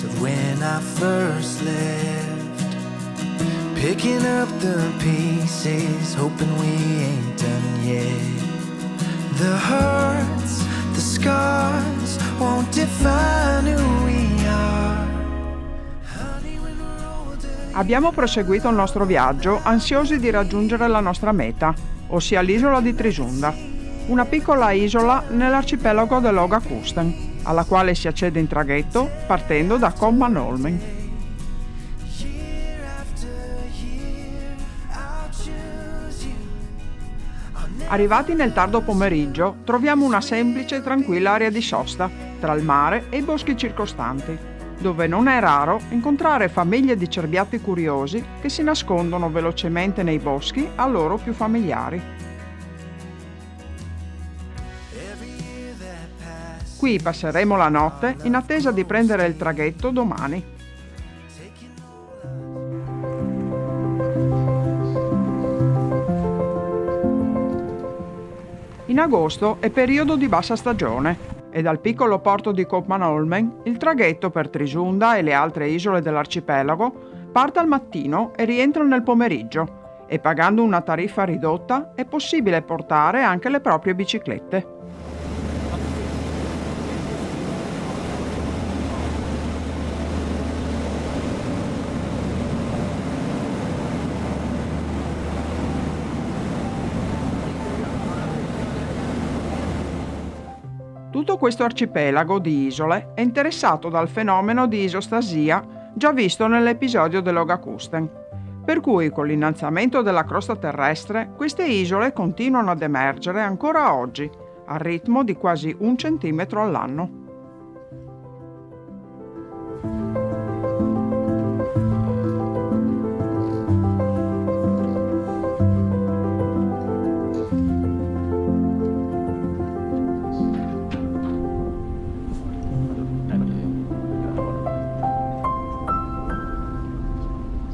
of when I first left, picking up the pieces, hoping we ain't done yet. The hurts, the scars won't define who we are. Honey, when we're older. Abbiamo proseguito il nostro viaggio ansiosi di raggiungere la nostra meta, ossia l'isola di Trisunda, una piccola isola nell'arcipelago dell'Högakusten, alla quale si accede in traghetto partendo da Köpmanholmen. Arrivati nel tardo pomeriggio, troviamo una semplice e tranquilla area di sosta tra il mare e i boschi circostanti, dove non è raro incontrare famiglie di cerbiatti curiosi che si nascondono velocemente nei boschi a loro più familiari. Qui passeremo la notte in attesa di prendere il traghetto domani. In agosto è periodo di bassa stagione e dal piccolo porto di Köpmanholmen il traghetto per Trisunda e le altre isole dell'arcipelago parte al mattino e rientra nel pomeriggio e pagando una tariffa ridotta è possibile portare anche le proprie biciclette. Tutto questo arcipelago di isole è interessato dal fenomeno di isostasia già visto nell'episodio dell'Högakusten, per cui con l'innalzamento della crosta terrestre queste isole continuano ad emergere ancora oggi, al ritmo di quasi 1 centimetro all'anno.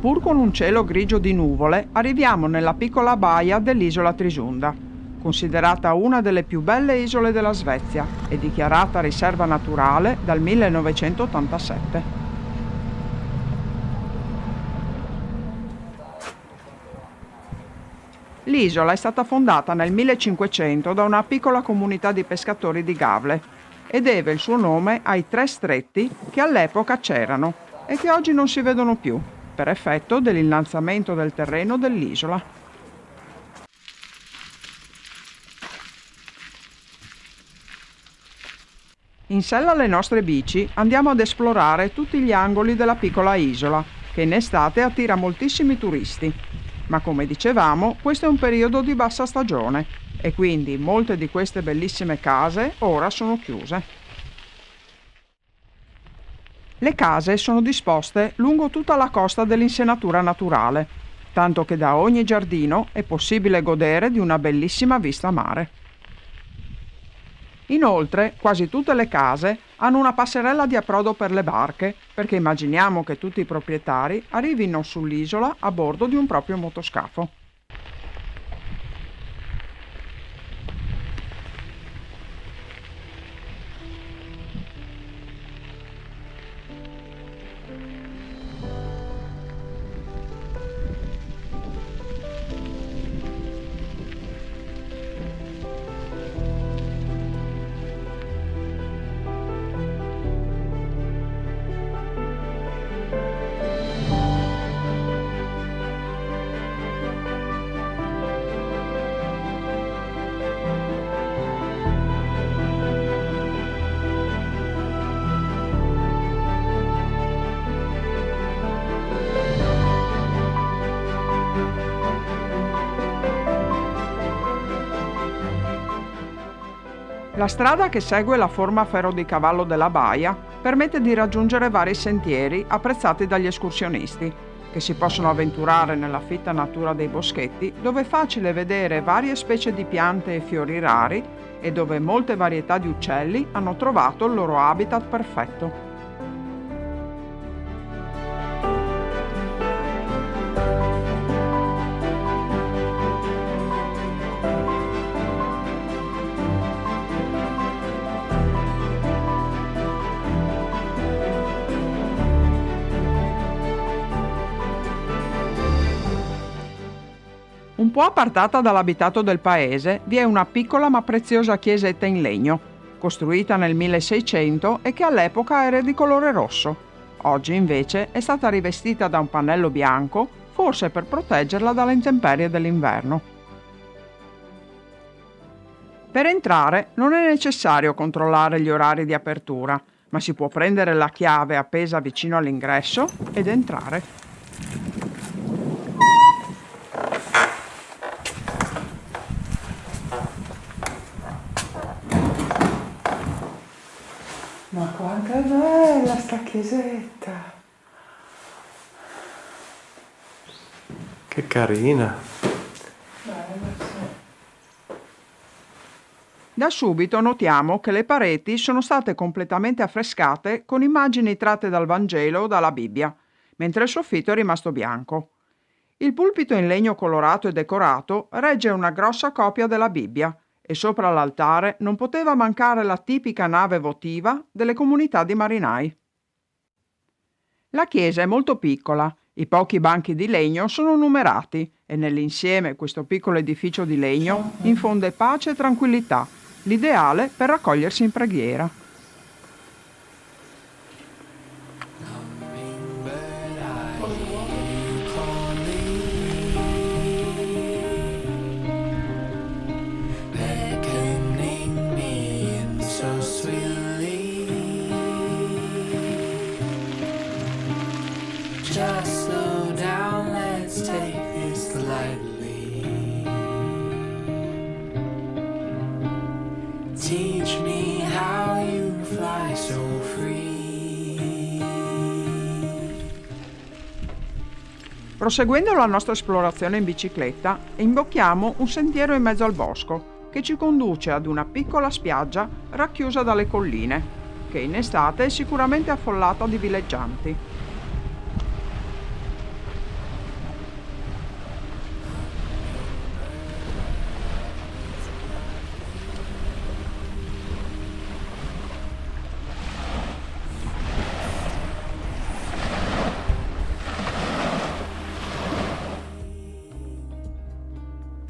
Pur con un cielo grigio di nuvole, arriviamo nella piccola baia dell'isola Trisunda, considerata una delle più belle isole della Svezia e dichiarata riserva naturale dal 1987. L'isola è stata fondata nel 1500 da una piccola comunità di pescatori di Gavle e deve il suo nome ai 3 stretti che all'epoca c'erano e che oggi non si vedono più, per effetto dell'innalzamento del terreno dell'isola. In sella alle nostre bici andiamo ad esplorare tutti gli angoli della piccola isola, che in estate attira moltissimi turisti. Ma come dicevamo, questo è un periodo di bassa stagione e quindi molte di queste bellissime case ora sono chiuse. Le case sono disposte lungo tutta la costa dell'insenatura naturale, tanto che da ogni giardino è possibile godere di una bellissima vista a mare. Inoltre, quasi tutte le case hanno una passerella di approdo per le barche, perché immaginiamo che tutti i proprietari arrivino sull'isola a bordo di un proprio motoscafo. La strada che segue la forma a ferro di cavallo della baia permette di raggiungere vari sentieri apprezzati dagli escursionisti, che si possono avventurare nella fitta natura dei boschetti, dove è facile vedere varie specie di piante e fiori rari e dove molte varietà di uccelli hanno trovato il loro habitat perfetto. Un po' appartata dall'abitato del paese vi è una piccola ma preziosa chiesetta in legno, costruita nel 1600 e che all'epoca era di colore rosso. Oggi invece è stata rivestita da un pannello bianco, forse per proteggerla dalle intemperie dell'inverno. Per entrare non è necessario controllare gli orari di apertura, ma si può prendere la chiave appesa vicino all'ingresso ed entrare. Ma quanto è bella sta chiesetta! Che carina! Da subito notiamo che le pareti sono state completamente affrescate con immagini tratte dal Vangelo o dalla Bibbia, mentre il soffitto è rimasto bianco. Il pulpito in legno colorato e decorato regge una grossa copia della Bibbia e sopra l'altare non poteva mancare la tipica nave votiva delle comunità di marinai. La chiesa è molto piccola, i pochi banchi di legno sono numerati e nell'insieme questo piccolo edificio di legno infonde pace e tranquillità, l'ideale per raccogliersi in preghiera. Just slow down, let's take this lightly. Teach me how you fly so free. Proseguendo la nostra esplorazione in bicicletta, imbocchiamo un sentiero in mezzo al bosco che ci conduce ad una piccola spiaggia racchiusa dalle colline, che in estate è sicuramente affollata di villeggianti.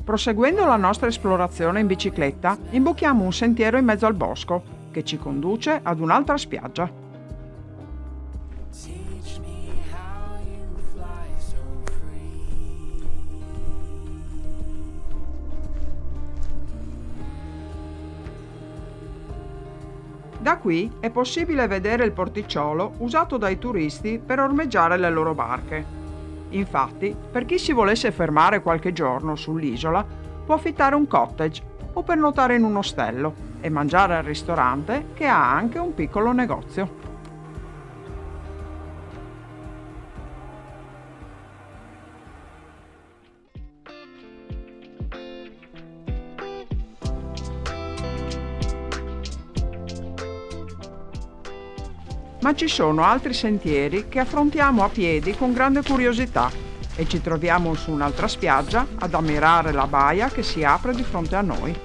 Proseguendo la nostra esplorazione in bicicletta, imbocchiamo un sentiero in mezzo al bosco che ci conduce ad un'altra spiaggia. Da qui è possibile vedere il porticciolo usato dai turisti per ormeggiare le loro barche. Infatti, per chi si volesse fermare qualche giorno sull'isola, può affittare un cottage o pernotare in un ostello e mangiare al ristorante che ha anche un piccolo negozio. Ma ci sono altri sentieri che affrontiamo a piedi con grande curiosità e ci troviamo su un'altra spiaggia ad ammirare la baia che si apre di fronte a noi.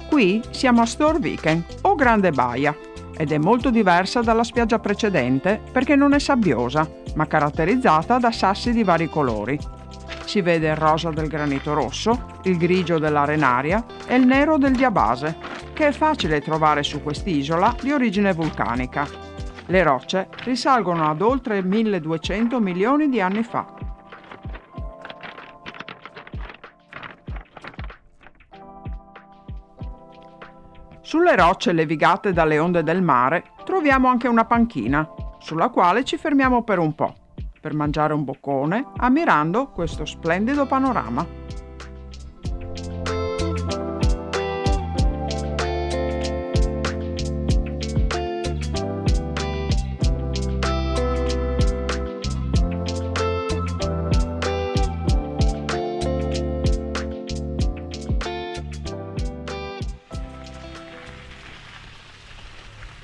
Qui siamo a Storviken o Grande Baia ed è molto diversa dalla spiaggia precedente perché non è sabbiosa, ma caratterizzata da sassi di vari colori. Si vede il rosa del granito rosso, il grigio dell'arenaria e il nero del diabase, che è facile trovare su quest'isola di origine vulcanica. Le rocce risalgono ad oltre 1200 milioni di anni fa. Sulle rocce levigate dalle onde del mare troviamo anche una panchina, sulla quale ci fermiamo per un po', per mangiare un boccone, ammirando questo splendido panorama.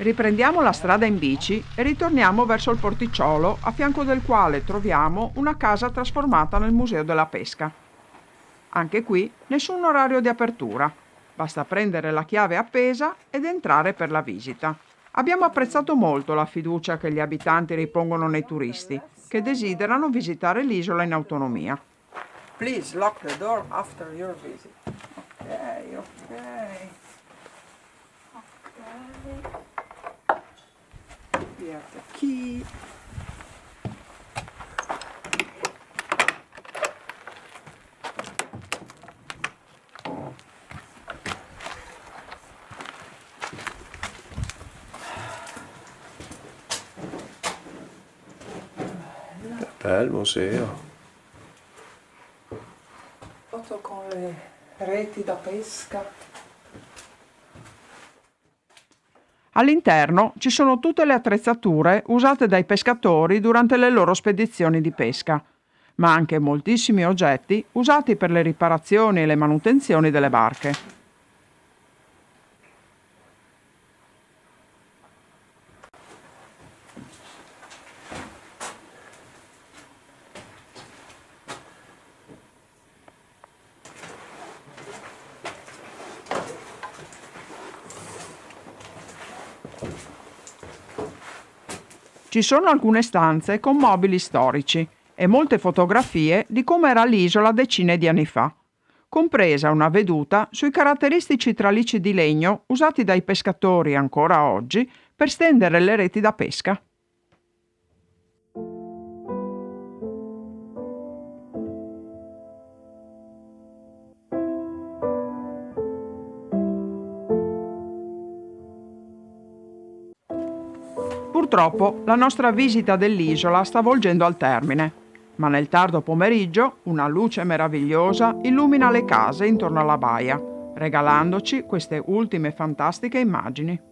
Riprendiamo la strada in bici e ritorniamo verso il porticciolo a fianco del quale troviamo una casa trasformata nel Museo della Pesca. Anche qui nessun orario di apertura, basta prendere la chiave appesa ed entrare per la visita. Abbiamo apprezzato molto la fiducia che gli abitanti ripongono nei turisti, che desiderano visitare l'isola in autonomia. Please lock the door after your visit. Ok. Here's the key. Bel museo. Foto con le reti da pesca. All'interno ci sono tutte le attrezzature usate dai pescatori durante le loro spedizioni di pesca, ma anche moltissimi oggetti usati per le riparazioni e le manutenzioni delle barche. Ci sono alcune stanze con mobili storici e molte fotografie di come era l'isola decine di anni fa, compresa una veduta sui caratteristici tralicci di legno usati dai pescatori ancora oggi per stendere le reti da pesca. Purtroppo la nostra visita dell'isola sta volgendo al termine, ma nel tardo pomeriggio una luce meravigliosa illumina le case intorno alla baia, regalandoci queste ultime fantastiche immagini.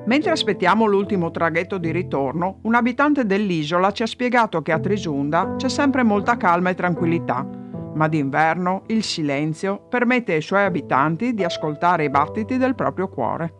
Mentre aspettiamo l'ultimo traghetto di ritorno, un abitante dell'isola ci ha spiegato che a Trisunda c'è sempre molta calma e tranquillità, ma d'inverno il silenzio permette ai suoi abitanti di ascoltare i battiti del proprio cuore.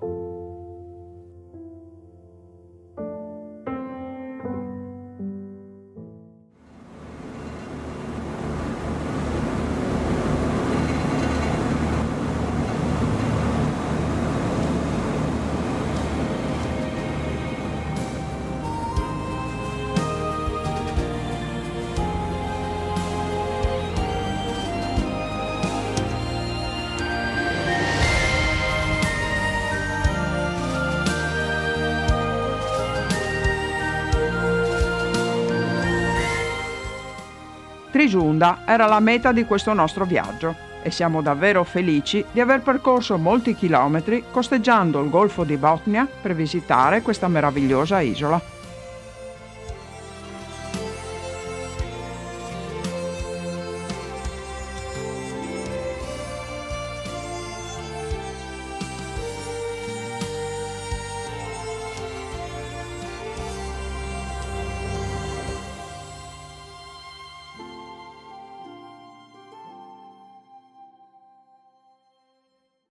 Trisunda era la meta di questo nostro viaggio e siamo davvero felici di aver percorso molti chilometri costeggiando il Golfo di Botnia per visitare questa meravigliosa isola.